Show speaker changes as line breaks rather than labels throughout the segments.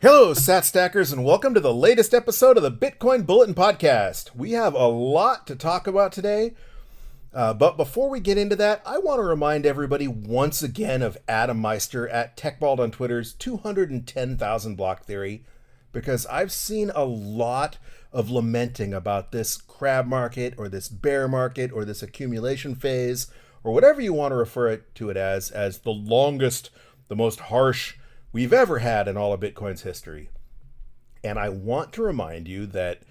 Hello, Sat Stackers, and welcome to the latest episode of the Bitcoin Bulletin Podcast. We have a lot to talk about today, but before we get into that, I want to remind everybody once again of Adam Meister at TechBald on Twitter's 210,000 block theory, because I've seen a lot of lamenting about this crab market or this bear market or this accumulation phase or whatever you want to refer to it as the longest, the most harsh we've ever had in all of Bitcoin's history. And I want to remind you that,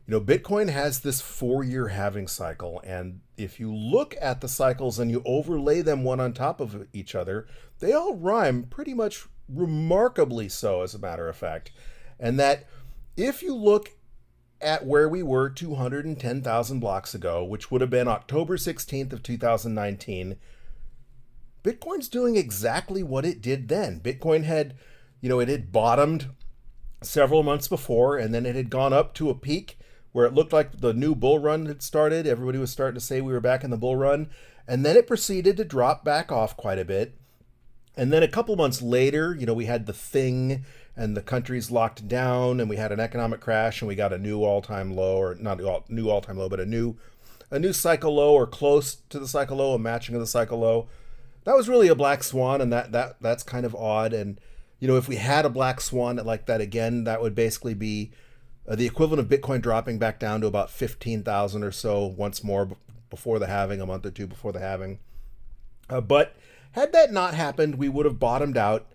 Bitcoin has this 4-year halving cycle. And if you look at the cycles and you overlay them one on top of each other, they all rhyme pretty much remarkably so, as a matter of fact. And that if you look at where we were 210,000 blocks ago, which would have been October 16th of 2019, Bitcoin's doing exactly what it did then. Bitcoin had, it had bottomed several months before, and then it had gone up to a peak where it looked like the new bull run had started. Everybody was starting to say we were back in the bull run. And then it proceeded to drop back off quite a bit. And then a couple months later, we had the thing and the countries locked down and we had an economic crash and we got a new all-time low, or not new all-time low, but a new cycle low, or close to the cycle low, a matching of the cycle low. That was really a black swan, and that's kind of odd. And, if we had a black swan like that again, that would basically be the equivalent of Bitcoin dropping back down to about 15,000 or so once more before the halving, a month or two before the halving. But had that not happened, we would have bottomed out,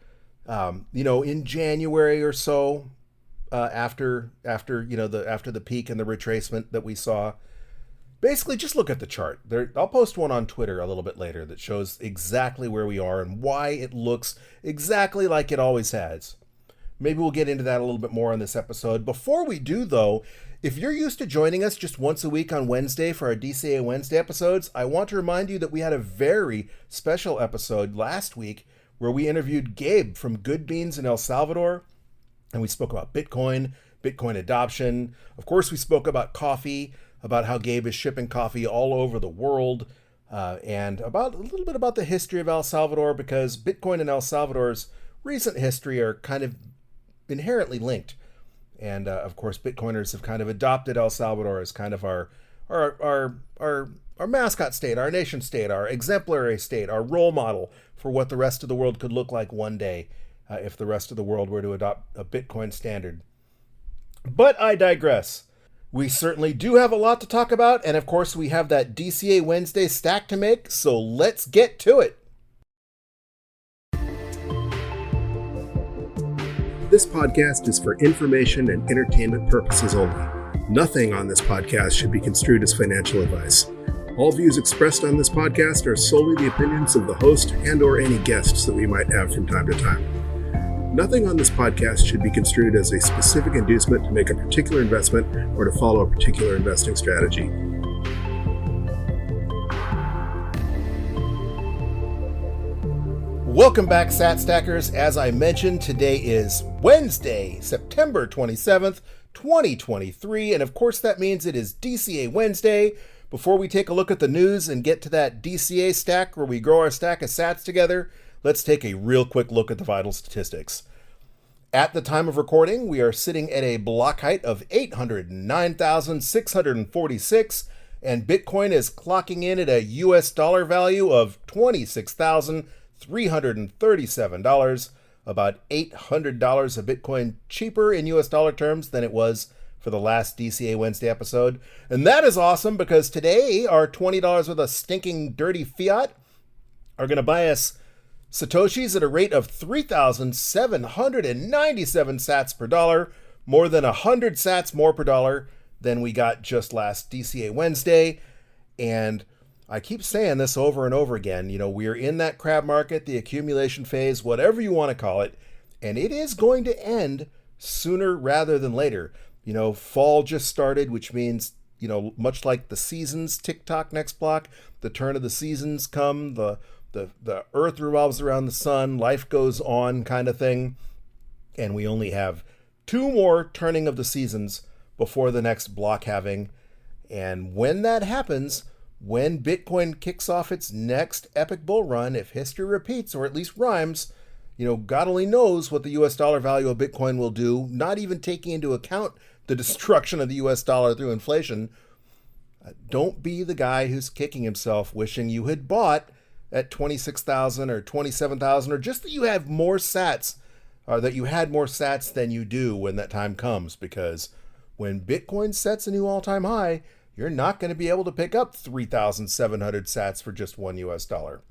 in January or so, after the peak and the retracement that we saw. Basically, just look at the chart. I'll post one on Twitter a little bit later that shows exactly where we are and why it looks exactly like it always has. Maybe we'll get into that a little bit more in this episode. Before we do, though, if you're used to joining us just once a week on Wednesday for our DCA Wednesday episodes, I want to remind you that we had a very special episode last week where we interviewed Gabe from Good Beans in El Salvador, and we spoke about Bitcoin adoption. Of course, we spoke about coffee, about how Gabe is shipping coffee all over the world, and about a little bit about the history of El Salvador, because Bitcoin and El Salvador's recent history are kind of inherently linked. And of course, Bitcoiners have kind of adopted El Salvador as kind of our mascot state, our nation state, our exemplary state, our role model for what the rest of the world could look like one day if the rest of the world were to adopt a Bitcoin standard. But I digress. We certainly do have a lot to talk about, and of course we have that DCA Wednesday stack to make, so let's get to it. This podcast is for information and entertainment purposes only. Nothing on this podcast should be construed as financial advice. All views expressed on this podcast are solely the opinions of the host and or any guests that we might have from time to time. Nothing on this podcast should be construed as a specific inducement to make a particular investment or to follow a particular investing strategy. Welcome back, Sat Stackers. As I mentioned, today is Wednesday, September 27th, 2023, and of course that means it is DCA Wednesday. Before we take a look at the news and get to that DCA stack where we grow our stack of sats together, let's take a real quick look at the vital statistics. At the time of recording, we are sitting at a block height of 809,646, and Bitcoin is clocking in at a US dollar value of $26,337, about $800 a Bitcoin cheaper in US dollar terms than it was for the last DCA Wednesday episode. And that is awesome, because today our $20 worth of stinking dirty fiat are going to buy us Satoshis at a rate of 3,797 sats per dollar, more than 100 sats more per dollar than we got just last DCA Wednesday. And I keep saying this over and over again, we are in that crab market, the accumulation phase, whatever you want to call it, and it is going to end sooner rather than later. Fall just started, which means, much like the seasons, TikTok next block, the turn of the seasons come, the earth revolves around the sun, life goes on kind of thing. And we only have 2 more turning of the seasons before the next block halving. And when that happens, when Bitcoin kicks off its next epic bull run, if history repeats or at least rhymes, God only knows what the US dollar value of Bitcoin will do, not even taking into account the destruction of the US dollar through inflation. Don't be the guy who's kicking himself wishing you had bought at 26,000 or 27,000, or just that you have more sats, or that you had more sats than you do when that time comes, because when Bitcoin sets a new all-time high, you're not going to be able to pick up 3,700 sats for just one US dollar.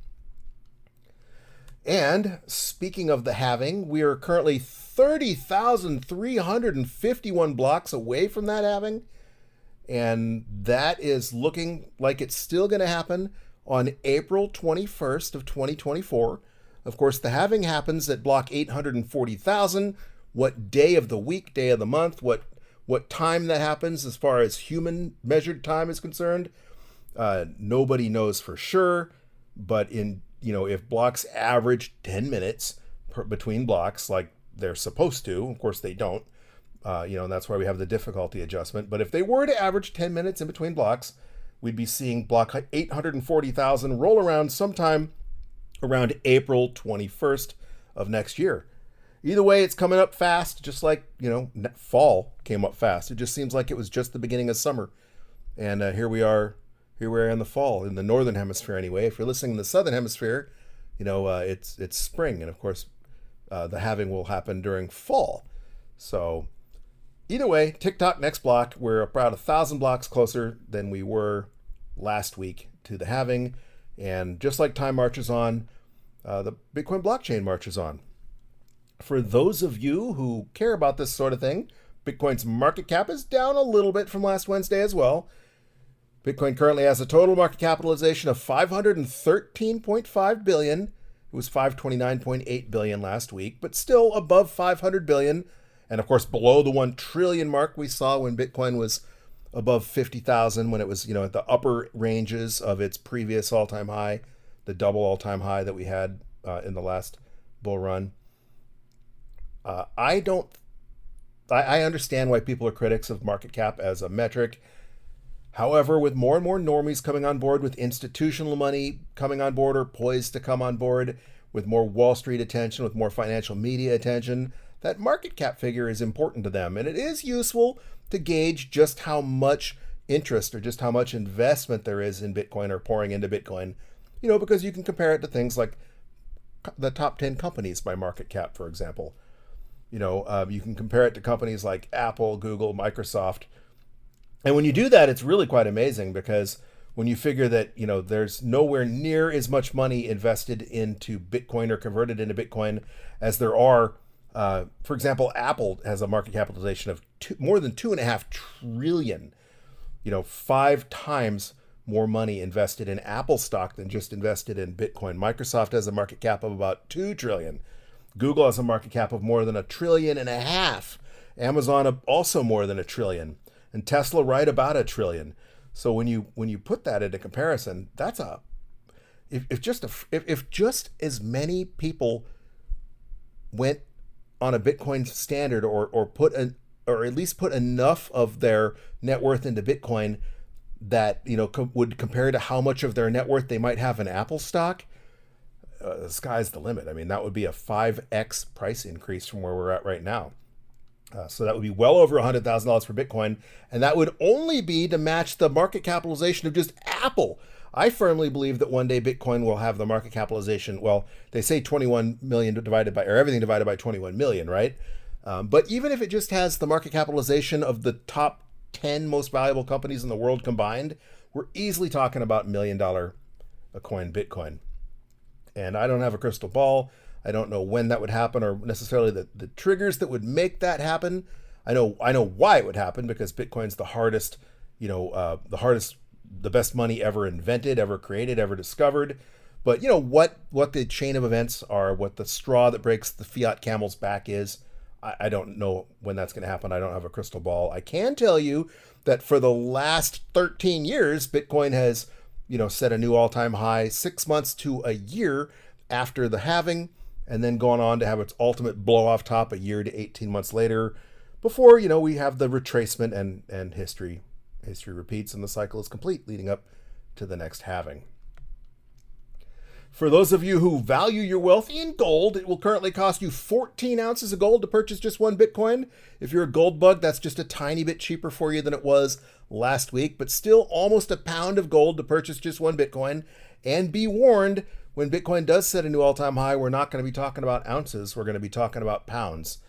And speaking of the halving, we are currently 30,351 blocks away from that halving. And that is looking like it's still going to happen on April 21st of 2024. Of course, the halving happens at block 840,000. What day of the week, day of the month, what time that happens as far as human measured time is concerned, nobody knows for sure. But if blocks average 10 minutes between blocks like they're supposed to, of course they don't, and that's why we have the difficulty adjustment. But if they were to average 10 minutes in between blocks, we'd be seeing block 840,000 roll around sometime around April 21st of next year. Either way, it's coming up fast, just like, fall came up fast. It just seems like it was just the beginning of summer. And here we are in the fall, in the northern hemisphere anyway. If you're listening in the southern hemisphere, it's spring. And of course, the halving will happen during fall. So either way, tick-tock, next block, we're about 1,000 blocks closer than we were last week to the halving. And just like time marches on, the Bitcoin blockchain marches on. For those of you who care about this sort of thing, Bitcoin's market cap is down a little bit from last Wednesday as well. Bitcoin currently has a total market capitalization of $513.5 billion. It was $529.8 billion last week, but still above $500 billion. And of course, below the 1 trillion mark we saw when Bitcoin was above 50,000, when it was, at the upper ranges of its previous all-time high, the double all-time high that we had in the last bull run. I understand why people are critics of market cap as a metric. However, with more and more normies coming on board, with institutional money coming on board or poised to come on board, with more Wall Street attention, with more financial media attention, that market cap figure is important to them. And it is useful to gauge just how much interest or just how much investment there is in Bitcoin or pouring into Bitcoin, because you can compare it to things like the top 10 companies by market cap, for example. You can compare it to companies like Apple, Google, Microsoft. And when you do that, it's really quite amazing, because when you figure that, there's nowhere near as much money invested into Bitcoin or converted into Bitcoin as there are, for example, Apple has a market capitalization of more than 2.5 trillion, 5 times more money invested in Apple stock than just invested in Bitcoin. Microsoft has a market cap of about 2 trillion. Google has a market cap of more than 1.5 trillion. Amazon also more than 1 trillion. And Tesla right about 1 trillion. So when you put that into comparison, that's if just as many people went on a Bitcoin standard or at least put enough of their net worth into Bitcoin that would compare to how much of their net worth they might have in Apple stock, the sky's the limit. I mean, that would be a 5x price increase from where we're at right now. So that would be well over $100,000 for Bitcoin, and that would only be to match the market capitalization of just Apple. I firmly believe that one day Bitcoin will have the market capitalization. Well, they say 21 million everything divided by 21 million, right? But even if it just has the market capitalization of the top 10 most valuable companies in the world combined, we're easily talking about $1 million a coin Bitcoin. And I don't have a crystal ball. I don't know when that would happen, or necessarily the triggers that would make that happen. I know why it would happen, because Bitcoin's the best money ever invented, ever created, ever discovered. But what the chain of events are, what the straw that breaks the fiat camel's back is, I don't know when that's going to happen. I don't have a crystal ball. I can tell you that for the last 13 years, Bitcoin has, set a new all-time high 6 months to a year after the halving, and then gone on to have its ultimate blow-off top a year to 18 months later, before, we have the retracement and history repeats and the cycle is complete, leading up to the next halving. For those of you who value your wealth in gold, it will currently cost you 14 ounces of gold to purchase just one Bitcoin. If you're a gold bug, that's just a tiny bit cheaper for you than it was last week, but still almost a pound of gold to purchase just one Bitcoin. And be warned, when Bitcoin does set a new all-time high, we're not going to be talking about ounces. We're going to be talking about pounds.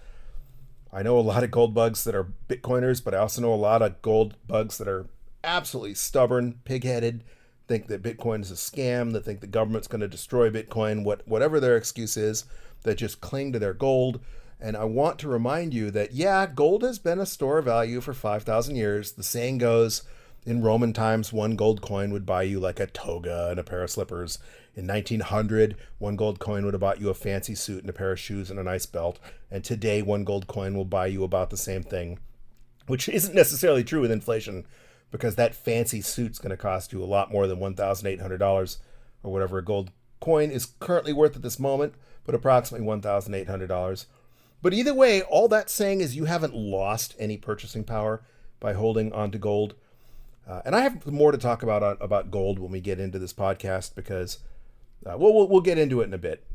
I know a lot of gold bugs that are Bitcoiners, but I also know a lot of gold bugs that are absolutely stubborn, pig-headed, think that Bitcoin is a scam, that think the government's going to destroy Bitcoin, whatever their excuse is, that just cling to their gold. And I want to remind you that, yeah, gold has been a store of value for 5,000 years. The saying goes, in Roman times, one gold coin would buy you like a toga and a pair of slippers. In 1900, one gold coin would have bought you a fancy suit and a pair of shoes and a nice belt. And today, one gold coin will buy you about the same thing, which isn't necessarily true with inflation, because that fancy suit's going to cost you a lot more than $1,800 or whatever a gold coin is currently worth at this moment, but approximately $1,800. But either way, all that's saying is you haven't lost any purchasing power by holding onto gold. And I have more to talk about gold when we get into this podcast, because we'll get into it in a bit.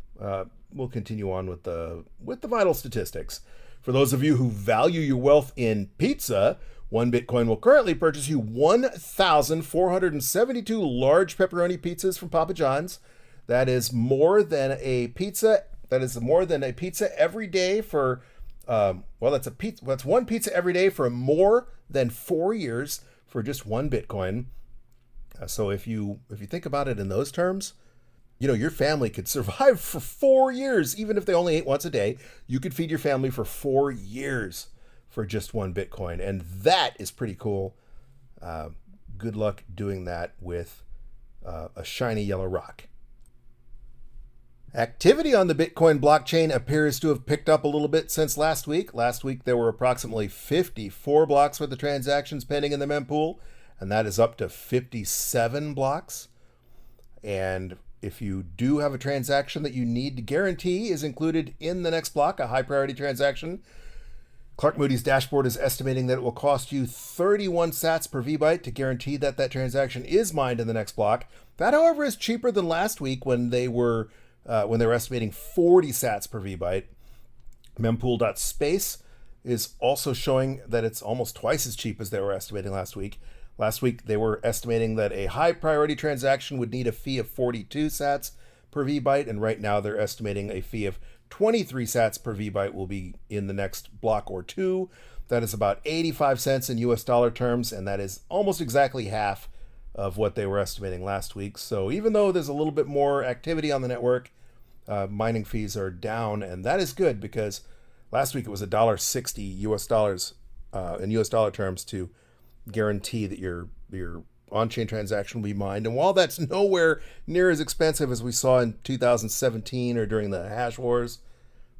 We'll continue on with the vital statistics. For those of you who value your wealth in pizza, one Bitcoin will currently purchase you 1,472 large pepperoni pizzas from Papa John's. That is more than a pizza. That is more than a pizza every day for, that's one pizza every day for more than 4 years for just one Bitcoin. So if you think about it in those terms, your family could survive for 4 years, even if they only ate once a day. You could feed your family for 4 years for just one Bitcoin. And that is pretty cool. Good luck doing that with a shiny yellow rock. Activity on the Bitcoin blockchain appears to have picked up a little bit since last week. Last week, there were approximately 54 blocks worth of transactions pending in the mempool, and that is up to 57 blocks. And if you do have a transaction that you need to guarantee is included in the next block, a high priority transaction, Clark Moody's dashboard is estimating that it will cost you 31 sats per VByte to guarantee that transaction is mined in the next block. That, however, is cheaper than last week when they were estimating 40 sats per VByte. Mempool.space is also showing that it's almost twice as cheap as they were estimating last week. Last week, they were estimating that a high priority transaction would need a fee of 42 sats per VByte, and right now they're estimating a fee of 23 sats per VByte will be in the next block or two. That is about 85 cents in US dollar terms, and that is almost exactly half of what they were estimating last week. So even though there's a little bit more activity on the network, mining fees are down, and that is good, because last week it was $1.60 US dollars in US dollar terms to guarantee that your on-chain transaction will be mined. And while that's nowhere near as expensive as we saw in 2017 or during the hash wars,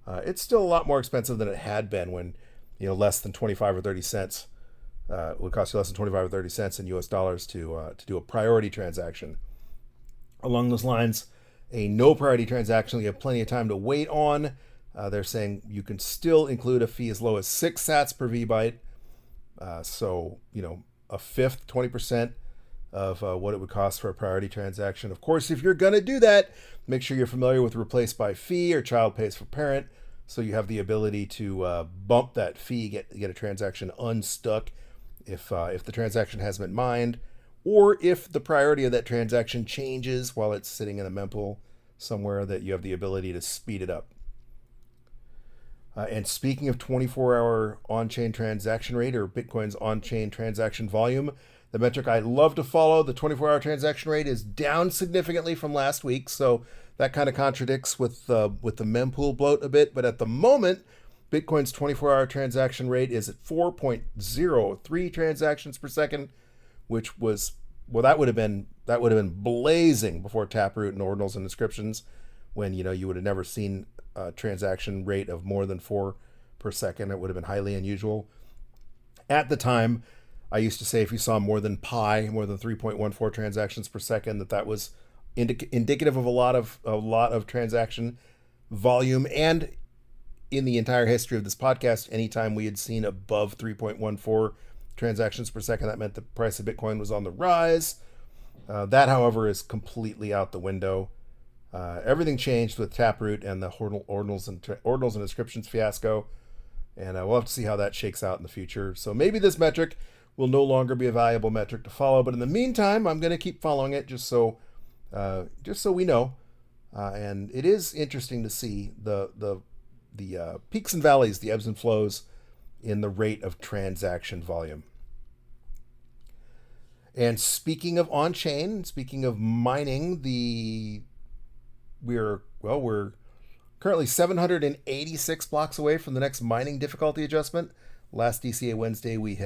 it's still a lot more expensive than it had been when, less than 25 or 30 cents. It would cost you less than 25 or 30 cents in US dollars to do a priority transaction. Along those lines, a no priority transaction you have plenty of time to wait on. They're saying you can still include a fee as low as 6 sats per VByte. So, a fifth, 20% of what it would cost for a priority transaction. Of course, if you're going to do that, make sure you're familiar with replace by fee or child pays for parent, so you have the ability to bump that fee, get a transaction unstuck if the transaction hasn't been mined, or if the priority of that transaction changes while it's sitting in a mempool somewhere, that you have the ability to speed it up. And speaking of 24-hour on-chain transaction rate, or Bitcoin's on-chain transaction volume, the metric I love to follow, the 24-hour transaction rate, is down significantly from last week. So that kind of contradicts with the mempool bloat a bit. But at the moment, Bitcoin's 24-hour transaction rate is at 4.03 transactions per second, which was, that would have been blazing before Taproot and ordinals and inscriptions, when you would have never seen a transaction rate of more than 4 per second. It would have been highly unusual. At the time, I used to say if you saw more than 3.14 transactions per second, that was indicative of a lot of transaction volume. And in the entire history of this podcast, anytime we had seen above 3.14 transactions per second, that meant the price of Bitcoin was on the rise. That, however, is completely out the window. Everything changed with Taproot and the ordinals and inscriptions fiasco, and we'll have to see how that shakes out in the future. So maybe this metric will no longer be a valuable metric to follow, but in the meantime, I'm going to keep following it just so we know. And it is interesting to see the peaks and valleys, the ebbs and flows in the rate of transaction volume. And speaking of on-chain, speaking of mining, we're currently 786 blocks away from the next mining difficulty adjustment. Last DCA Wednesday, we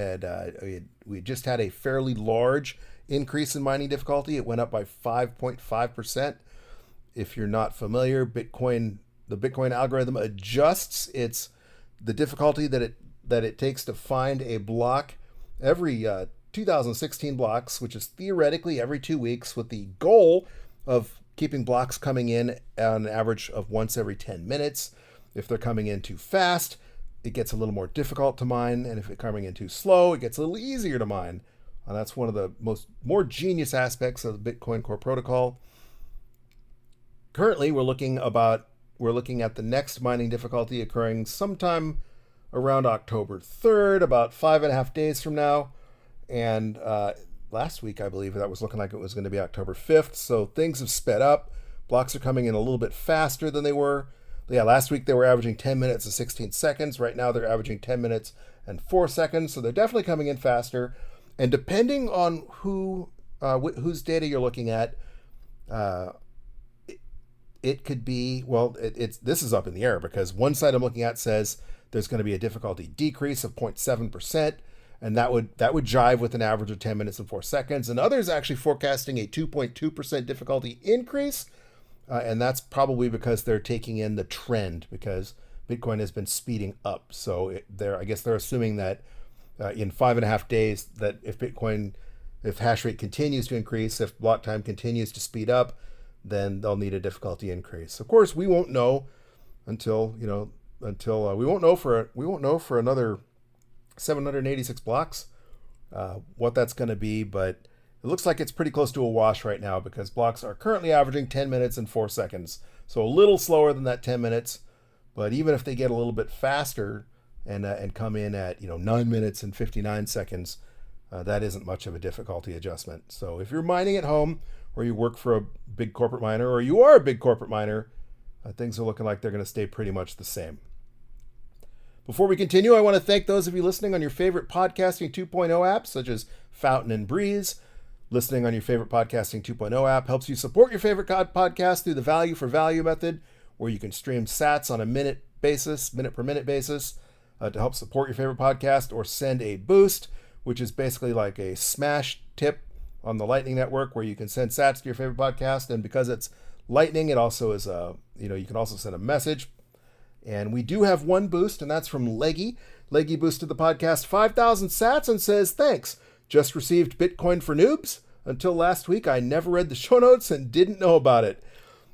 just had a fairly large increase in mining difficulty. It went up by 5.5%. If you're not familiar, the Bitcoin algorithm adjusts the difficulty that it takes to find a block every 2016 blocks, which is theoretically every 2 weeks, with the goal of keeping blocks coming in on an average of once every 10 minutes. If they're coming in too fast, it gets a little more difficult to mine, and if it's coming in too slow, it gets a little easier to mine. And that's one of the more genius aspects of the Bitcoin Core protocol. Currently, we're looking at the next mining difficulty occurring sometime around October 3rd, about 5.5 days from now. And last week, I believe, that was looking like it was going to be October 5th. So things have sped up. Blocks are coming in a little bit faster than they were. Yeah, last week they were averaging 10 minutes and 16 seconds. Right now they're averaging 10 minutes and 4 seconds. So they're definitely coming in faster. And depending on whose data you're looking at, it could be, this is up in the air, because one site I'm looking at says there's going to be a difficulty decrease of 0.7%. And that would jive with an average of 10 minutes and 4 seconds. And others actually forecasting a 2.2% difficulty increase. And that's probably because they're taking in the trend, because Bitcoin has been speeding up. So I guess they're assuming that in 5.5 days, that if hash rate continues to increase, if block time continues to speed up, then they'll need a difficulty increase. Of course, we won't know until we won't know for another 786 blocks what that's going to be, but it looks like it's pretty close to a wash right now, because blocks are currently averaging 10 minutes and 4 seconds. So a little slower than that 10 minutes, but even if they get a little bit faster and come in at 9 minutes and 59 seconds, that isn't much of a difficulty adjustment. So if you're mining at home, or you work for a big corporate miner, or you are a big corporate miner, things are looking like they're going to stay pretty much the same. Before we continue, I want to thank those of you listening on your favorite podcasting 2.0 apps, such as Fountain and Breeze. Listening on your favorite podcasting 2.0 app helps you support your favorite podcast through the value for value method, where you can stream sats on a minute per minute basis, to help support your favorite podcast, or send a boost, which is basically like a smash tip on the Lightning Network, where you can send sats to your favorite podcast. And because it's Lightning, it also is you can also send a message. And we do have one boost, and that's from Leggy. Leggy boosted the podcast 5,000 sats and says, "Thanks. Just received Bitcoin for Noobs. Until last week, I never read the show notes and didn't know about it."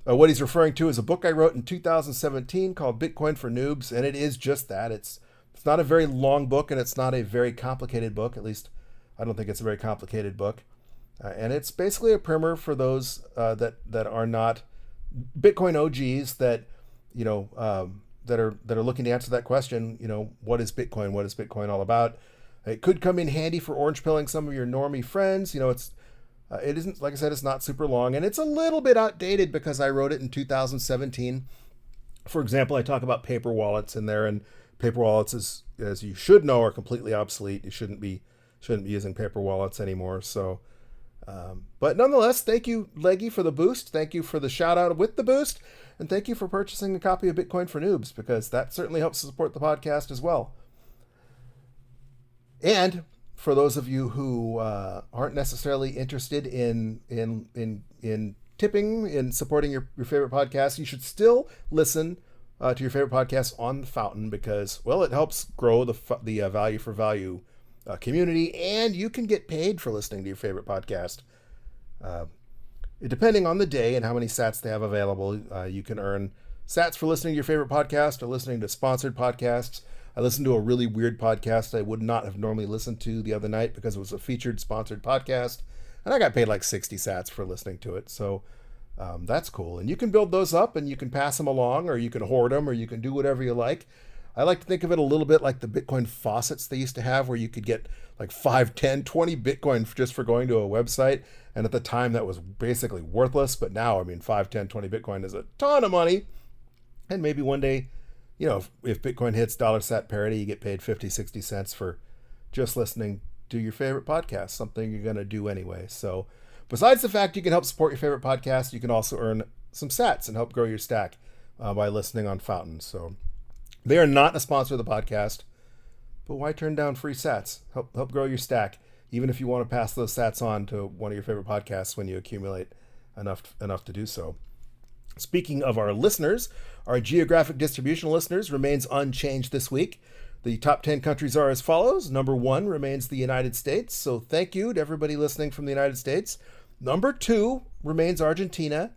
What he's referring to is a book I wrote in 2017 called Bitcoin for Noobs, and it is just that. It's not a very long book, and it's not a very complicated book. At least I don't think it's a very complicated book. And it's basically a primer for those that are not Bitcoin OGs that are looking to answer that question. What is Bitcoin? What is Bitcoin all about? It could come in handy for orange pilling some of your normie friends. It isn't, like I said, it's not super long, and it's a little bit outdated because I wrote it in 2017. For example, I talk about paper wallets in there, and paper wallets, as you should know, are completely obsolete. You shouldn't be using paper wallets anymore. So, but nonetheless, thank you, Leggy, for the boost. Thank you for the shout out with the boost, and thank you for purchasing a copy of Bitcoin for Noobs, because that certainly helps support the podcast as well. And for those of you who aren't necessarily interested in tipping, in supporting your favorite podcast, you should still listen to your favorite podcast on the Fountain, because, well, it helps grow the value for value community, and you can get paid for listening to your favorite podcast. Depending on the day and how many sats they have available, you can earn sats for listening to your favorite podcast or listening to sponsored podcasts. I listened to a really weird podcast I would not have normally listened to the other night because it was a featured sponsored podcast, and I got paid like 60 sats for listening to it. So That's cool. And you can build those up and you can pass them along, or you can hoard them, or you can do whatever you like. I like to think of it a little bit like the Bitcoin faucets they used to have, where you could get like 5, 10, 20 Bitcoin just for going to a website. And at the time that was basically worthless. But now, I mean, 5, 10, 20 Bitcoin is a ton of money. And maybe one day, if Bitcoin hits $sat parity, you get paid 50, 60 cents for just listening to your favorite podcast, something you're going to do anyway. So besides the fact you can help support your favorite podcast, you can also earn some sats and help grow your stack by listening on Fountain. So they are not a sponsor of the podcast, but why turn down free sats? Help grow your stack, even if you want to pass those sats on to one of your favorite podcasts when you accumulate enough to do so. Speaking of our listeners, our geographic distribution listeners remains unchanged this week. The top 10 countries are as follows. Number 1 remains the United States, so thank you to everybody listening from the United States. Number 2 remains Argentina.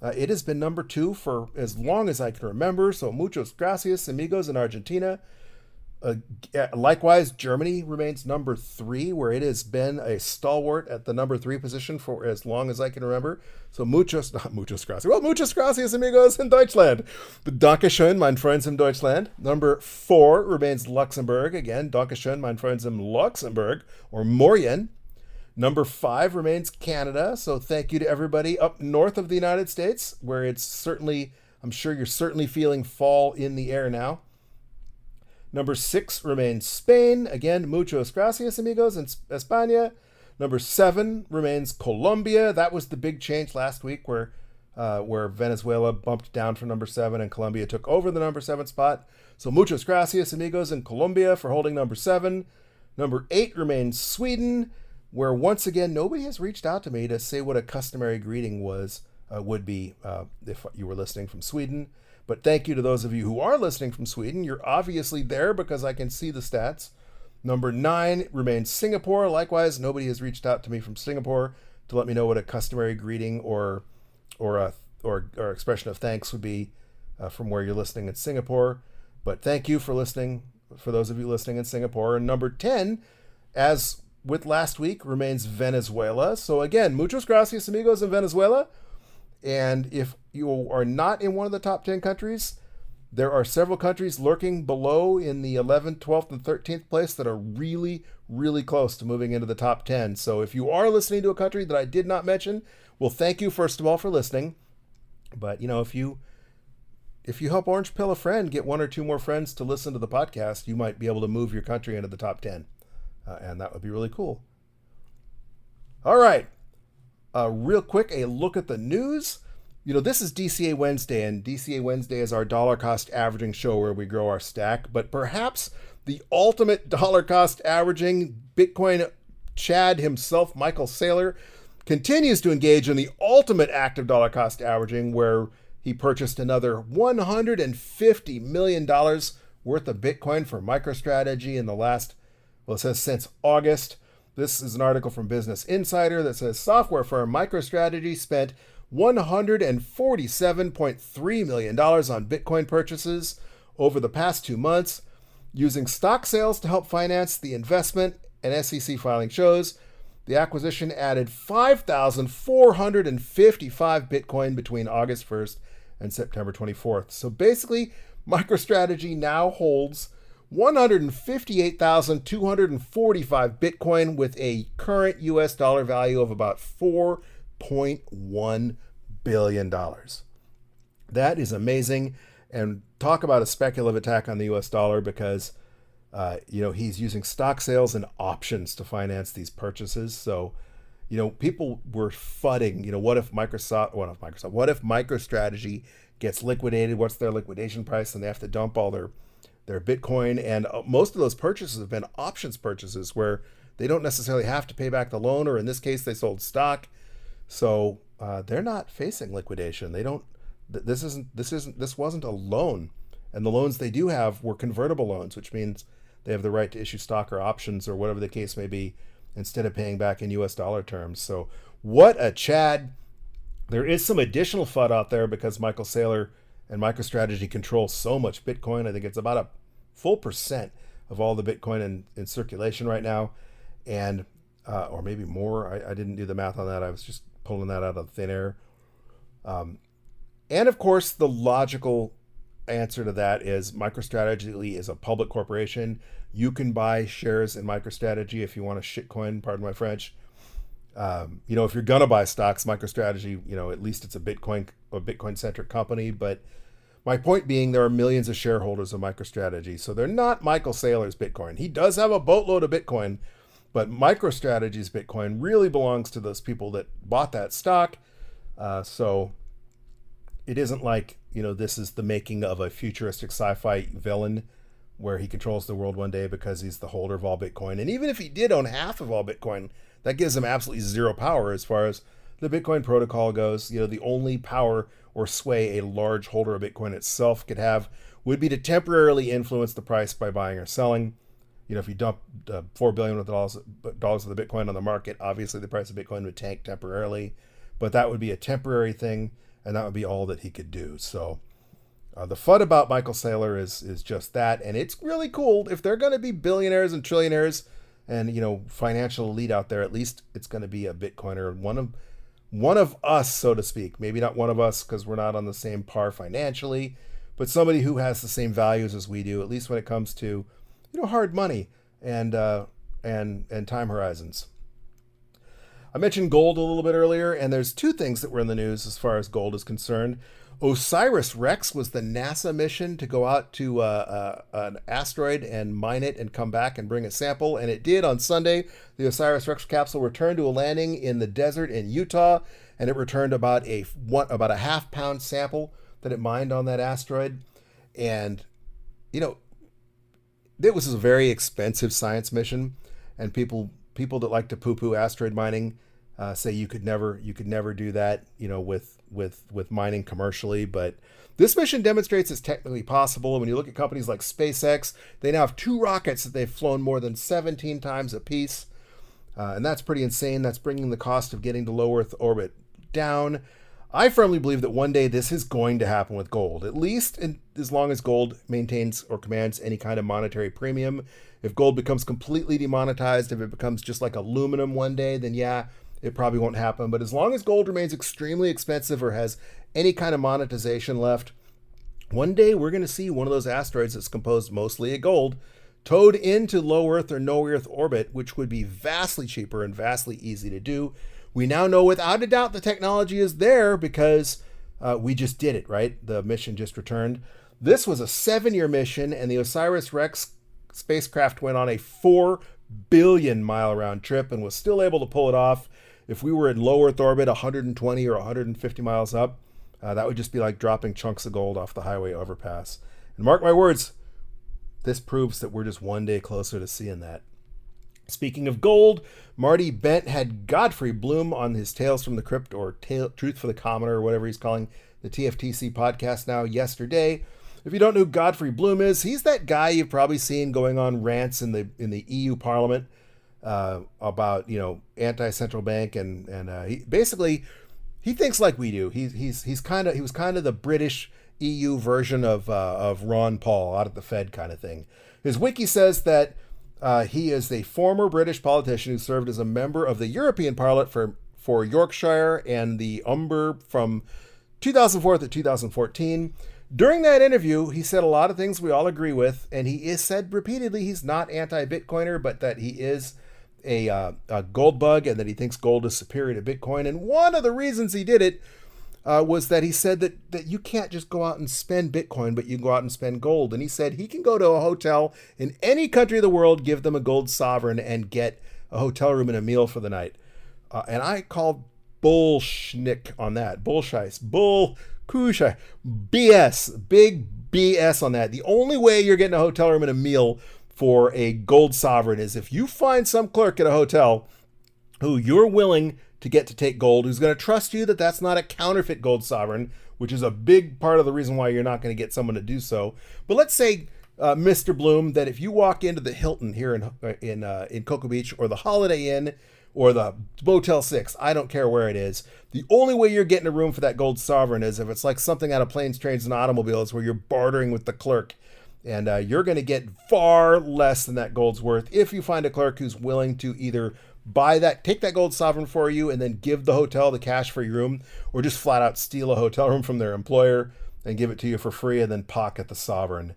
It has been number 2 for as long as I can remember, so muchos gracias, amigos in Argentina. Likewise, Germany remains number 3, where it has been a stalwart at the number 3 position for as long as I can remember. So muchos gracias. Well, muchos gracias, amigos in Deutschland. Dankeschön, mein Freund in Deutschland. Number 4 remains Luxembourg. Again, Dankeschön, mein Freund in Luxembourg, or Morien. Number 5 remains Canada. So thank you to everybody up north of the United States, where it's certainly, I'm sure you're certainly feeling fall in the air now. Number 6 remains Spain. Again, muchos gracias, amigos, in España. Number 7 remains Colombia. That was the big change last week where Venezuela bumped down from number 7 and Colombia took over the number 7 spot. So muchos gracias, amigos, in Colombia for holding number 7. Number 8 remains Sweden, where once again, nobody has reached out to me to say what a customary greeting would be if you were listening from Sweden. But thank you to those of you who are listening from Sweden. You're obviously there because I can see the stats. Number 9 remains Singapore. Likewise, nobody has reached out to me from Singapore to let me know what a customary greeting or expression of thanks would be from where you're listening in Singapore. But thank you for listening, for those of you listening in Singapore. And number 10, as with last week, remains Venezuela. So again, muchos gracias, amigos in Venezuela. And if you are not in one of the top 10 countries, there are several countries lurking below in the 11th, 12th, and 13th place that are really, really close to moving into the top 10. So if you are listening to a country that I did not mention, well, thank you, first of all, for listening. But, if you help Orange Pill a friend, get 1 or 2 more friends to listen to the podcast, you might be able to move your country into the top 10. And that would be really cool. All right. Real quick, a look at the news. This is DCA Wednesday, and DCA Wednesday is our dollar cost averaging show where we grow our stack. But perhaps the ultimate dollar cost averaging Bitcoin Chad himself, Michael Saylor, continues to engage in the ultimate act of dollar cost averaging, where he purchased another $150 million worth of Bitcoin for MicroStrategy in the last, it says since August. This is an article from Business Insider that says software firm MicroStrategy spent $147.3 million on Bitcoin purchases over the past 2 months, using stock sales to help finance the investment, and SEC filing shows. The acquisition added 5,455 Bitcoin between August 1st and September 24th. So basically, MicroStrategy now holds 158,245 Bitcoin with a current US dollar value of about $4.1 billion. That is amazing. And talk about a speculative attack on the US dollar, because he's using stock sales and options to finance these purchases. So, people were fudding, what if MicroStrategy gets liquidated? What's their liquidation price? And they have to dump all their Bitcoin. And most of those purchases have been options purchases where they don't necessarily have to pay back the loan, or in this case, they sold stock. So they're not facing liquidation. This wasn't a loan. And the loans they do have were convertible loans, which means they have the right to issue stock or options or whatever the case may be, instead of paying back in US dollar terms. So what a Chad. There is some additional FUD out there because Michael Saylor and MicroStrategy control so much Bitcoin. I think it's about a full % of all the Bitcoin in circulation right now. And, or maybe more. I didn't do the math on that. I was just pulling that out of thin air. And of course, the logical answer to that is MicroStrategy is a public corporation. You can buy shares in MicroStrategy if you want a shitcoin, pardon my French. If you're gonna buy stocks, MicroStrategy, at least it's a Bitcoin centric company. But my point being, there are millions of shareholders of MicroStrategy, so they're not Michael Saylor's Bitcoin. He does have a boatload of Bitcoin, but MicroStrategy's Bitcoin really belongs to those people that bought that stock. So it isn't like, this is the making of a futuristic sci-fi villain where he controls the world one day because he's the holder of all Bitcoin. And even if he did own half of all Bitcoin, that gives him absolutely zero power as far as the Bitcoin protocol goes. The only power or sway a large holder of Bitcoin itself could have would be to temporarily influence the price by buying or selling. If you dump $4 billion of the Bitcoin on the market, obviously the price of Bitcoin would tank temporarily, but that would be a temporary thing, and that would be all that he could do. So the FUD about Michael Saylor is just that, and it's really cool. If they're going to be billionaires and trillionaires and financial elite out there, at least it's going to be a Bitcoiner, one of us, so to speak. Maybe not one of us because we're not on the same par financially, but somebody who has the same values as we do, at least when it comes to hard money and time horizons. I mentioned gold a little bit earlier, and there's two things that were in the news as far as gold is concerned. OSIRIS-REx was the NASA mission to go out to an asteroid and mine it and come back and bring a sample, and it did on Sunday. The OSIRIS-REx capsule returned to a landing in the desert in Utah, and it returned about a half-pound sample that it mined on that asteroid. And, it was a very expensive science mission, and people that like to poo-poo asteroid mining say you could never do that, with mining commercially. But this mission demonstrates it's technically possible. And when you look at companies like SpaceX, they now have 2 rockets that they've flown more than 17 times apiece, and that's pretty insane. That's bringing the cost of getting to low Earth orbit down. I firmly believe that one day this is going to happen with gold, at least as long as gold maintains or commands any kind of monetary premium. If gold becomes completely demonetized, if it becomes just like aluminum one day, then yeah, it probably won't happen. But as long as gold remains extremely expensive or has any kind of monetization left, one day we're going to see one of those asteroids that's composed mostly of gold towed into low Earth or no Earth orbit, which would be vastly cheaper and vastly easy to do. We now know without a doubt the technology is there because we just did it, right? The mission just returned. This was a 7-year mission, and the OSIRIS-REx spacecraft went on a 4 billion mile round trip and was still able to pull it off. If we were in low Earth orbit, 120 or 150 miles up, that would just be like dropping chunks of gold off the highway overpass. And mark my words, this proves that we're just one day closer to seeing that. Speaking of gold, Marty Bent had Godfrey Bloom on his Tales from the Crypt, or Truth for the Commoner, or whatever he's calling the TFTC podcast now, yesterday. If you don't know who Godfrey Bloom is, he's that guy you've probably seen going on rants in the EU Parliament about anti-central bank, and he basically thinks like we do. He was kind of the British EU version of Ron Paul out at the Fed kind of thing. His wiki says that he is a former British politician who served as a member of the European Parliament for Yorkshire and the Umber from 2004 to 2014. During that interview, he said a lot of things we all agree with, and he is said repeatedly he's not anti-Bitcoiner, but that he is a gold bug and that he thinks gold is superior to Bitcoin. And one of the reasons he did it was that he said that you can't just go out and spend Bitcoin, but you can go out and spend gold. And he said he can go to a hotel in any country of the world, give them a gold sovereign, and get a hotel room and a meal for the night. And I called bullshnick on that. Bullshice. Bullkusha. BS. Big BS on that. The only way you're getting a hotel room and a meal for a gold sovereign is if you find some clerk at a hotel who you're willing to get to take gold, who's going to trust you that that's not a counterfeit gold sovereign, which is a big part of the reason why you're not going to get someone to do so. But let's say, Mr. Bloom, that if you walk into the Hilton here in Cocoa Beach, or the Holiday Inn, or the Motel 6, I don't care where it is, the only way you're getting a room for that gold sovereign is if it's like something out of Planes, Trains, and Automobiles where you're bartering with the clerk. And you're going to get far less than that gold's worth if you find a clerk who's willing to either take that gold sovereign for you and then give the hotel the cash for your room, or just flat out steal a hotel room from their employer and give it to you for free and then pocket the sovereign.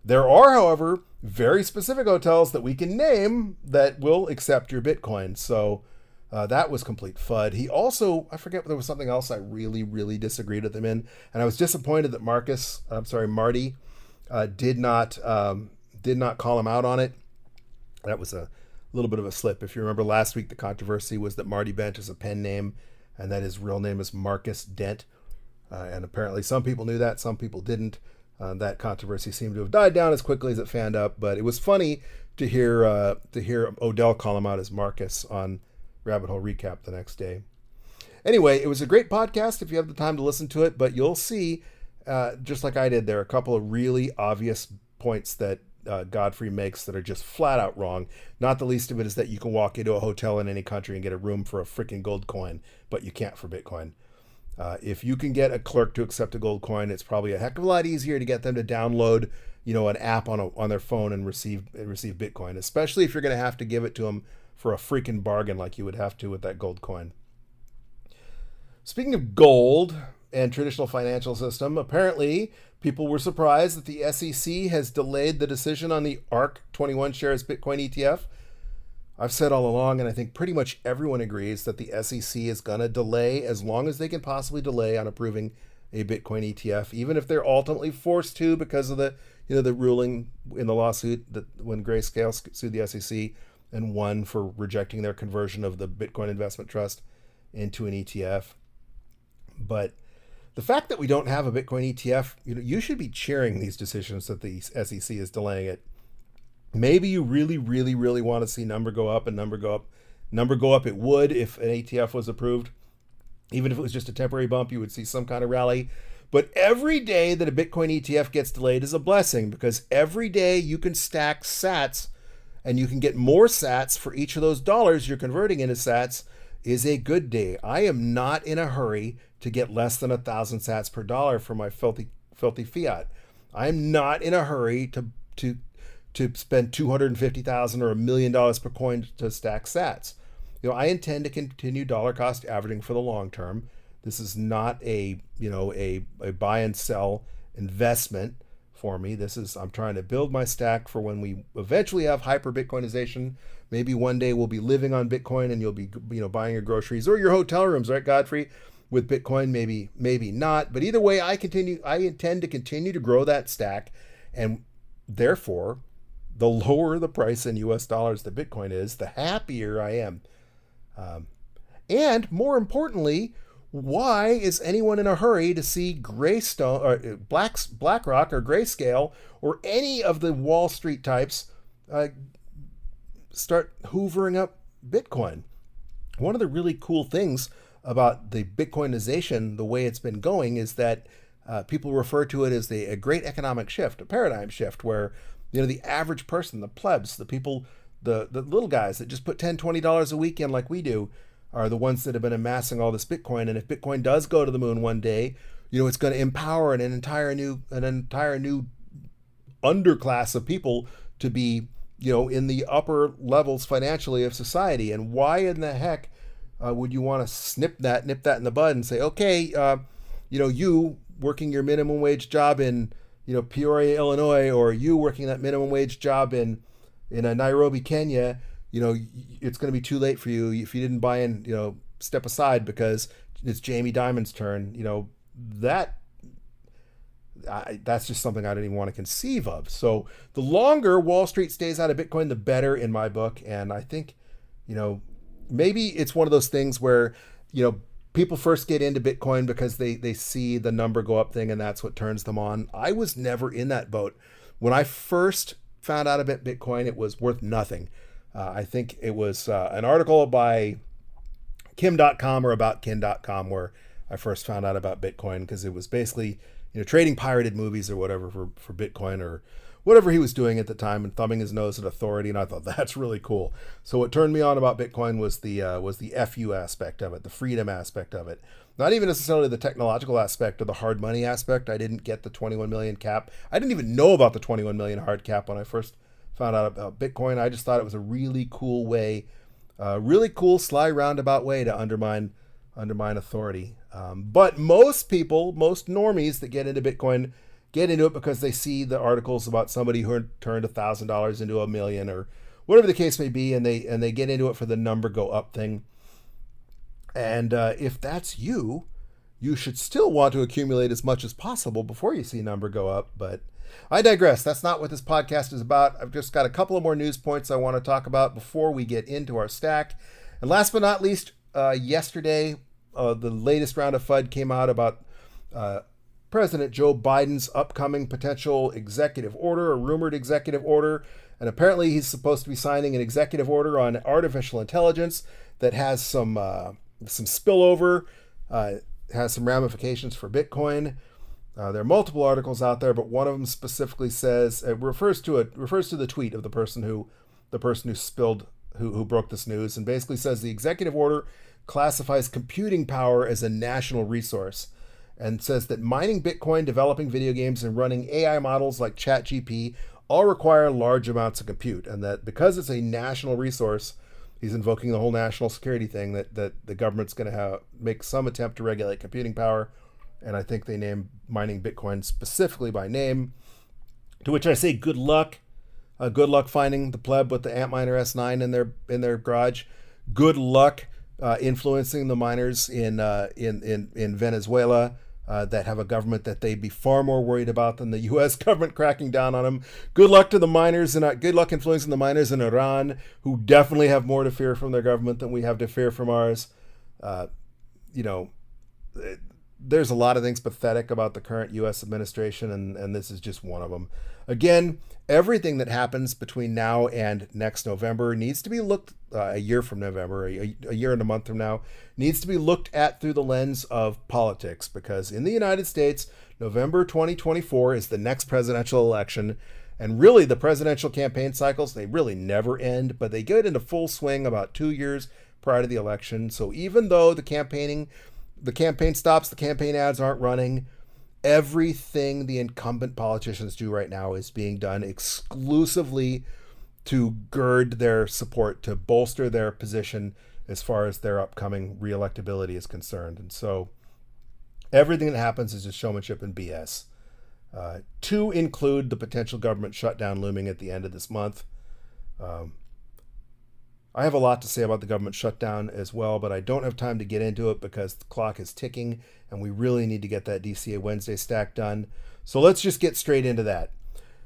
There are, however, very specific hotels that we can name that will accept your Bitcoin. So that was complete FUD. He also, I forget, there was something else I really, really disagreed with him in. And I was disappointed that Marty did not call him out on it. That was a little bit of a slip. If you remember last week, the controversy was that Marty Bent is a pen name and that his real name is Marcus Dent. And apparently some people knew that, some people didn't. That controversy seemed to have died down as quickly as it fanned up, but it was funny to hear Odell call him out as Marcus on Rabbit Hole Recap the next day. Anyway, it was a great podcast if you have the time to listen to it, but you'll see, just like I did, there are a couple of really obvious points that Godfrey makes that are just flat out wrong. Not the least of it is that you can walk into a hotel in any country and get a room for a freaking gold coin, but you can't for Bitcoin. If you can get a clerk to accept a gold coin, it's probably a heck of a lot easier to get them to download, an app on their phone and receive Bitcoin, especially if you're going to have to give it to them for a freaking bargain like you would have to with that gold coin. Speaking of gold and traditional financial system, apparently people were surprised that the SEC has delayed the decision on the ARC21 shares Bitcoin ETF. I've said all along, and I think pretty much everyone agrees, that the SEC is going to delay as long as they can possibly delay on approving a Bitcoin ETF, even if they're ultimately forced to because of the ruling in the lawsuit that when Grayscale sued the SEC and won for rejecting their conversion of the Bitcoin Investment Trust into an ETF. But the fact that we don't have a Bitcoin ETF, you should be cheering these decisions that the SEC is delaying it. Maybe you really, really, really want to see number go up. It would if an ETF was approved. Even if it was just a temporary bump, you would see some kind of rally. But every day that a Bitcoin ETF gets delayed is a blessing, because every day you can stack sats and you can get more sats for each of those dollars you're converting into sats is a good day. I am not in a hurry to get less than 1,000 sats per dollar for my filthy fiat. I'm not in a hurry to spend $250,000 or $1 million per coin to stack sats. I intend to continue dollar cost averaging for the long term. This is not a buy and sell investment for me. I'm trying to build my stack for when we eventually have hyper Bitcoinization. Maybe one day we'll be living on Bitcoin and you'll be buying your groceries or your hotel rooms, right, Godfrey, with Bitcoin. Maybe not. But either way, I intend to continue to grow that stack, and therefore, the lower the price in US dollars that Bitcoin is, the happier I am. And more importantly, why is anyone in a hurry to see Greystone or BlackRock or Grayscale or any of the Wall Street types start hoovering up Bitcoin? One of the really cool things about the Bitcoinization, the way it's been going, is that people refer to it as a great economic shift, a paradigm shift, where the average person, the plebs, the people, the little guys that just put $10, $20 a week in like we do, are the ones that have been amassing all this Bitcoin. And if Bitcoin does go to the moon one day, it's going to empower an entire new underclass of people to be, in the upper levels financially of society. And why in the heck would you want to nip that in the bud and say, okay, you working your minimum wage job in Peoria, Illinois, or you working that minimum wage job in Nairobi, Kenya, it's going to be too late for you if you didn't buy in, step aside because it's Jamie Dimon's turn. That's just something I don't even want to conceive of. So the longer Wall Street stays out of Bitcoin, the better in my book. And I think, maybe it's one of those things where, people first get into Bitcoin because they see the number go up thing and that's what turns them on. I was never in that boat. When I first found out about Bitcoin, it was worth nothing. I think it was an article by Kim.com or about Kin.com where I first found out about Bitcoin, because it was basically trading pirated movies or whatever for Bitcoin or whatever he was doing at the time, and thumbing his nose at authority. And I thought, that's really cool. So what turned me on about Bitcoin was the FU aspect of it, the freedom aspect of it. Not even necessarily the technological aspect or the hard money aspect. I didn't get the 21 million cap. I didn't even know about the 21 million hard cap when I first found out about Bitcoin. I just thought it was a really cool way Really cool, sly, roundabout way to undermine authority. But most people, most normies that get into Bitcoin, get into it because they see the articles about somebody who turned $1,000 into $1 million or whatever the case may be, and they get into it for the number go up thing. And if that's you, you should still want to accumulate as much as possible before you see a number go up. But I digress. That's not what this podcast is about. I've just got a couple of more news points I want to talk about before we get into our stack. And last but not least, yesterday, the latest round of FUD came out about President Joe Biden's upcoming potential executive order, a rumored executive order. And apparently he's supposed to be signing an executive order on artificial intelligence that has some spillover, has some ramifications for Bitcoin. There are multiple articles out there, but one of them specifically says it refers to the tweet of the person who broke this news, and basically says the executive order classifies computing power as a national resource, and says that mining Bitcoin, developing video games, and running AI models like ChatGPT all require large amounts of compute, and that because it's a national resource, he's invoking the whole national security thing, that the government's going to make some attempt to regulate computing power. And I think they named mining Bitcoin specifically by name, to which I say good luck. Good luck finding the pleb with the Antminer S9 in their garage. Good luck influencing the miners in Venezuela that have a government that they'd be far more worried about than the U.S. government cracking down on them. Good luck to the miners, and good luck influencing the miners in Iran, who definitely have more to fear from their government than we have to fear from ours. There's a lot of things pathetic about the current U.S. administration, and this is just one of them. Again, everything that happens between now and next November needs to be looked, a year from November, a year and a month from now, needs to be looked at through the lens of politics, because in the United States, November 2024 is the next presidential election, and really the presidential campaign cycles, they really never end, but they get into full swing about 2 years prior to the election. So even though the campaign stops, the campaign ads aren't running, everything the incumbent politicians do right now is being done exclusively to gird their support, to bolster their position as far as their upcoming reelectability is concerned. And so everything that happens is just showmanship and BS. To include the potential government shutdown looming at the end of this month. I have a lot to say about the government shutdown as well, but I don't have time to get into it because the clock is ticking and we really need to get that DCA Wednesday stack done. So let's just get straight into that.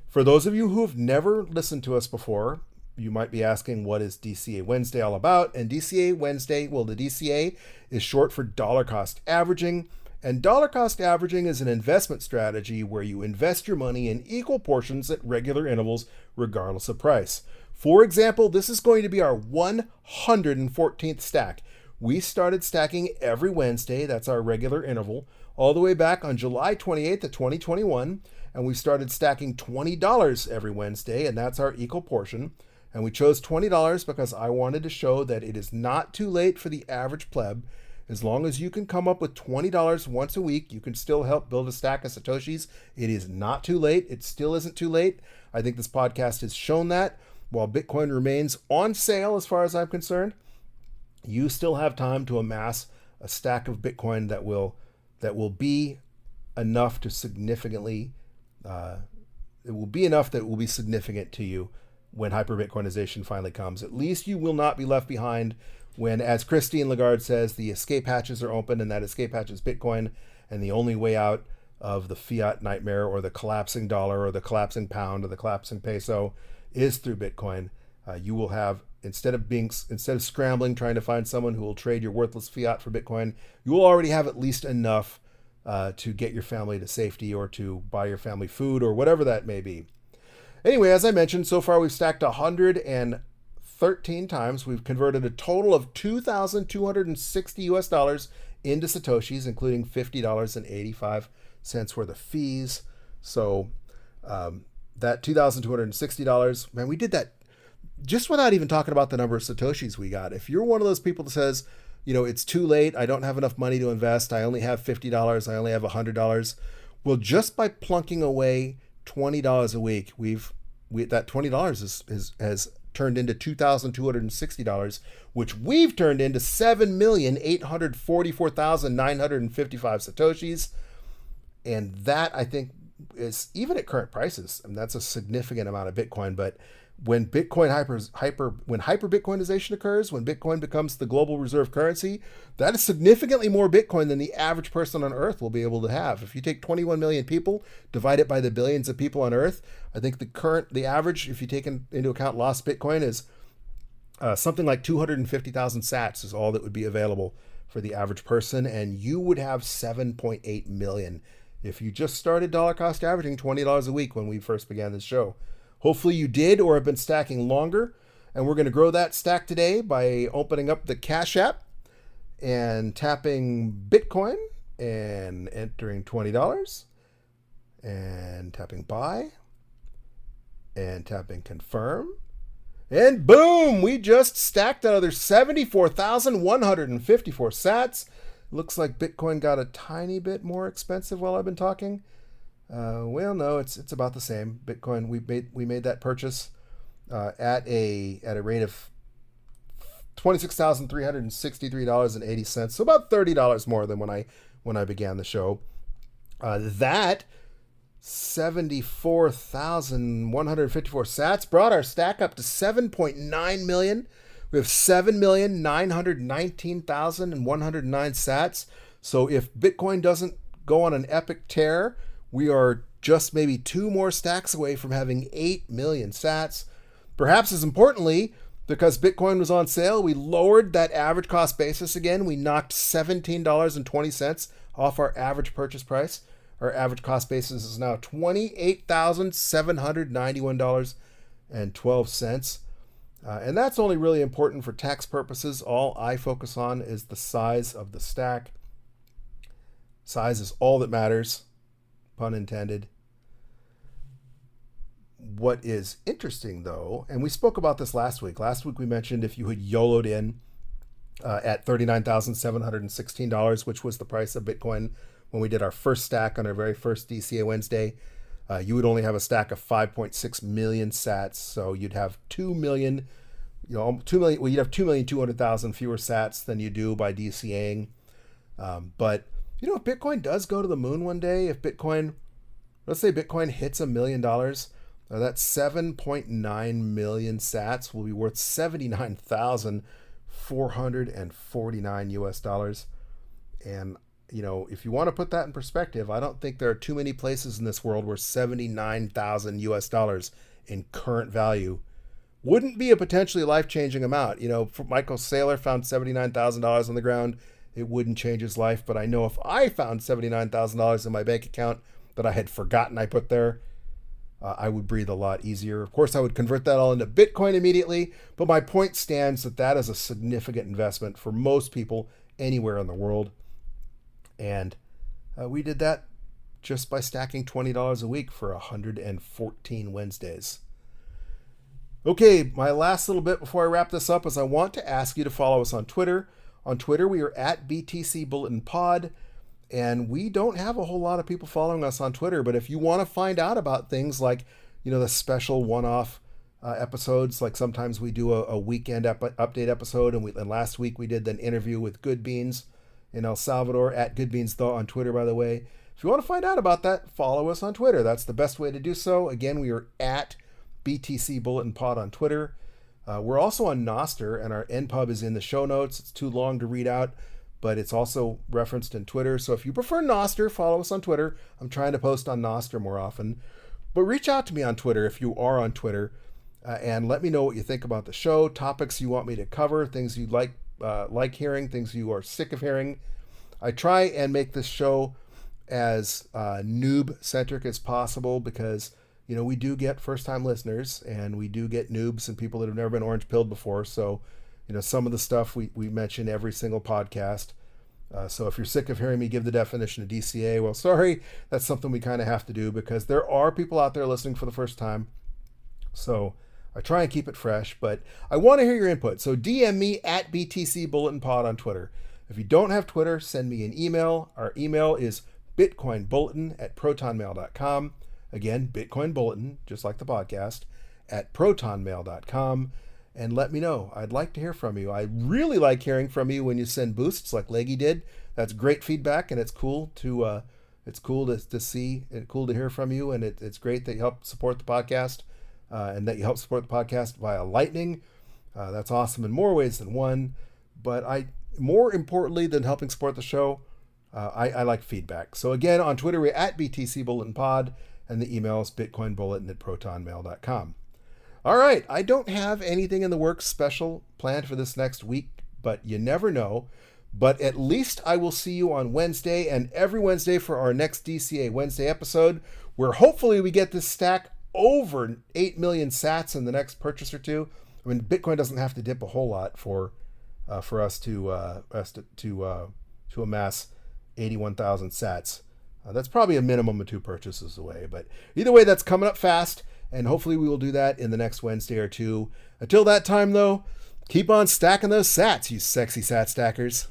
For those of you who have never listened to us before, you might be asking, what is DCA Wednesday all about? And DCA Wednesday, well, the DCA is short for dollar cost averaging. And dollar cost averaging is an investment strategy where you invest your money in equal portions at regular intervals, regardless of price. For example, this is going to be our 114th stack. We started stacking every Wednesday, that's our regular interval, all the way back on July 28th of 2021, and we started stacking $20 every Wednesday, and that's our equal portion. And we chose $20 because I wanted to show that it is not too late for the average pleb. As long as you can come up with $20 once a week, you can still help build a stack of Satoshis. It is not too late. It still isn't too late. I think this podcast has shown that. While Bitcoin remains on sale as far as I'm concerned, you still have time to amass a stack of Bitcoin that will be enough to significantly, it will be enough that it will be significant to you when hyper-Bitcoinization finally comes. At least you will not be left behind when, as Christine Lagarde says, the escape hatches are open, and that escape hatch is Bitcoin, and the only way out of the fiat nightmare or the collapsing dollar or the collapsing pound or the collapsing peso is through Bitcoin. You will have, instead of scrambling trying to find someone who will trade your worthless fiat for Bitcoin, you will already have at least enough to get your family to safety or to buy your family food or whatever that may be. Anyway, as I mentioned, so far we've stacked 113 times. We've converted a total of $2,260 into Satoshis, including $50.85 worth of fees. So that $2,260, man, we did that just without even talking about the number of Satoshis we got. If you're one of those people that says, it's too late, I don't have enough money to invest, I only have $50, I only have $100, well, just by plunking away $20 a week, that $20 has turned into $2,260, which we've turned into 7,844,955 Satoshis. And that, I think, is, even at current prices, I mean, that's a significant amount of Bitcoin. But when Bitcoin when hyper Bitcoinization occurs, when Bitcoin becomes the global reserve currency, that is significantly more Bitcoin than the average person on Earth will be able to have. If you take 21 million people, divide it by the billions of people on Earth, I think the average, if you take into account lost Bitcoin, is something like 250,000 sats is all that would be available for the average person, and you would have 7.8 million if you just started dollar cost averaging $20 a week when we first began this show. Hopefully you did or have been stacking longer, and we're going to grow that stack today by opening up the Cash App and tapping Bitcoin and entering $20 and tapping buy and tapping confirm. And boom, we just stacked another 74,154 sats. Looks like Bitcoin got a tiny bit more expensive while I've been talking. Well, no, it's about the same. Bitcoin, we made that purchase at a rate of $26,363.80, so about $30 more than when I began the show. That 74,154 sats brought our stack up to 7.9 million. We have 7,919,109 sats. So if Bitcoin doesn't go on an epic tear, we are just maybe 2 more stacks away from having 8 million sats. Perhaps as importantly, because Bitcoin was on sale, we lowered that average cost basis again. We knocked $17.20 off our average purchase price. Our average cost basis is now $28,791.12. And that's only really important for tax purposes. All I focus on is the size of the stack. Size is all that matters, pun intended. What is interesting, though, and we spoke about this last week. Last week we mentioned if you had YOLO'd in at $39,716, which was the price of Bitcoin when we did our first stack on our very first DCA Wednesday, you would only have a stack of 5.6 million sats. So you'd have 2 million, you'd have 2,200,000 fewer sats than you do by DCAing. But, if Bitcoin does go to the moon one day, let's say Bitcoin hits $1 million, that's 7.9 million sats will be worth $79,449 And, if you want to put that in perspective, I don't think there are too many places in this world where $79,000 in current value wouldn't be a potentially life-changing amount. Michael Saylor found $79,000 on the ground. It wouldn't change his life, but I know if I found $79,000 in my bank account that I had forgotten I put there, I would breathe a lot easier. Of course, I would convert that all into Bitcoin immediately, but my point stands that is a significant investment for most people anywhere in the world. And we did that just by stacking $20 a week for 114 Wednesdays. Okay, my last little bit before I wrap this up is I want to ask you to follow us on Twitter. On Twitter, we are at BTC Bulletin Pod, and we don't have a whole lot of people following us on Twitter, but if you want to find out about things like, the special one-off episodes, like sometimes we do a weekend update episode, and last week we did an interview with Good Beans in El Salvador, at Good Beans Thaw on Twitter, by the way. If you want to find out about that, follow us on Twitter. That's the best way to do so. Again, we are at BTC Bulletin Pod on Twitter. We're also on Nostr, and our NPub is in the show notes. It's too long to read out, but it's also referenced in Twitter. So if you prefer Nostr, follow us on Twitter. I'm trying to post on Nostr more often. But reach out to me on Twitter if you are on Twitter, and let me know what you think about the show, topics you want me to cover, things you like hearing, things you are sick of hearing. I try and make this show as noob-centric as possible because, we do get first-time listeners, and we do get noobs and people that have never been orange-pilled before. So, some of the stuff we mention every single podcast. So if you're sick of hearing me give the definition of DCA, well, sorry, that's something we kind of have to do because there are people out there listening for the first time. So I try and keep it fresh, but I want to hear your input. So DM me at BTC Bulletin Pod on Twitter. If you don't have Twitter, send me an email. Our email is bitcoinbulletin@protonmail.com. Again, Bitcoin Bulletin, just like the podcast, protonmail.com and let me know. I'd like to hear from you. I really like hearing from you when you send boosts like Leggy did. That's great feedback, and it's cool to see and cool to hear from you. And it's great that you help support the podcast and that you help support the podcast via Lightning. That's awesome in more ways than one. But more importantly than helping support the show, I like feedback. So again, on Twitter, we're at BTC Bulletin Pod, and the email is bitcoinbulletin@protonmail.com. All right, I don't have anything in the works special planned for this next week, but you never know. But at least I will see you on Wednesday and every Wednesday for our next DCA Wednesday episode, where hopefully we get this stack over 8 million sats in the next purchase or two. I mean, Bitcoin doesn't have to dip a whole lot for us to amass 81,000 sats. That's probably a minimum of 2 purchases away. But either way, that's coming up fast, and hopefully we will do that in the next Wednesday or two. Until that time, though, keep on stacking those sats, you sexy sat stackers.